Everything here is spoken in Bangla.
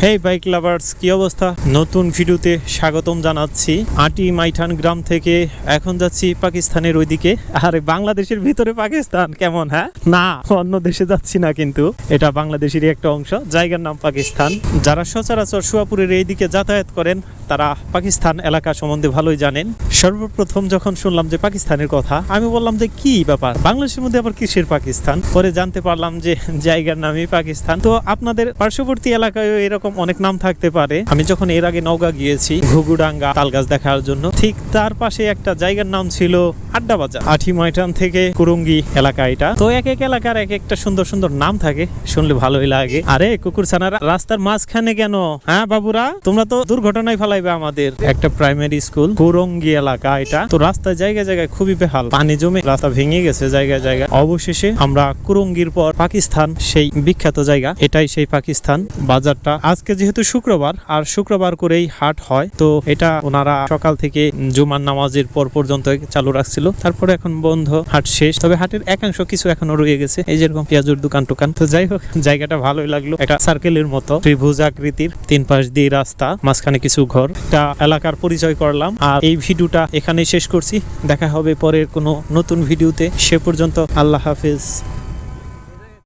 হেই বাইক লাভার্স, কি অবস্থা? নতুন ভিডিওতে স্বাগতম জানাচ্ছি। আটি মাইঠান গ্রাম থেকে এখন যাচ্ছি পাকিস্তানের ওইদিকে। আরে বাংলাদেশের ভিতরে পাকিস্তান কেমন? হ্যাঁ, না অন্য দেশে যাচ্ছি না, কিন্তু এটা বাংলাদেশেরই একটা অংশ। জায়গার নাম পাকিস্তান। যারা সচরাচর সুয়াপুরের এইদিকে যাতায়াত করেন তারা পাকিস্তান এলাকা সম্বন্ধে ভালোই জানেন। সর্বপ্রথম যখন শুনলাম যে পাকিস্তানের কথা, আমি বললাম যে কি ব্যাপার, বাংলাদেশের মধ্যে আবার কিসের পাকিস্তান? পরে জানতে পারলাম যে জায়গার নামই পাকিস্তান। তো আপনাদের পার্শ্ববর্তী এলাকায় এরকম অনেক নাম থাকতে পারে। আমি যখন এর আগে নওগাঁ গিয়েছি ঘুঘুডাঙ্গা তালগাছ দেখার জন্য, ঠিক তার পাশে একটা জায়গার নাম ছিল আড্ডা বাজার। আটি ময়টান থেকে কুরুঙ্গি এলাকা এটা। তো এক এক এলাকার এক একটা সুন্দর সুন্দর নাম থাকে, শুনলে ভালোই লাগে। আরে কুকুর ছানারা রাস্তার মাঝখানে কেন? হ্যাঁ বাবুরা, তোমরা তো দুর্ঘটনায় ফেলাইবে আমাদের। একটা প্রাইমারি স্কুল কুরুঙ্গি এলাকা এটা। তো রাস্তায় জায়গায় জায়গায় খুবই বেহাল, পানি জমে রাস্তা ভেঙে গেছে জায়গায় জায়গায়। অবশেষে আমরা কুরুঙ্গির পর পাকিস্তান, সেই বিখ্যাত জায়গা, এটাই সেই পাকিস্তান বাজারটা। আজকে যেহেতু শুক্রবার, আর শুক্রবার করেই হাট হয়, তো এটা ওনারা সকাল থেকে জুমার নামাজের পর পর্যন্ত চালু রাখছিল। তারপরে এখন বন্ধ, হাট শেষ। তবে হাটের একাংশ কিছু এখনো রয়ে গেছে, এই যেরকম পেঁয়াজুর দোকান টোকান। তো যাই হোক, জায়গাটা ভালোই লাগলো। একটা সার্কেলের মতো ত্রিভুজ আকৃতির, তিন পাশ দিয়ে রাস্তা, মাঝখানে কিছু ঘর। একটা এলাকার পরিচয় করলাম, আর এই ভিডিওটা এখানেই শেষ করছি। দেখা হবে পরের কোনো নতুন ভিডিওতে। সে পর্যন্ত আল্লাহ হাফেজ।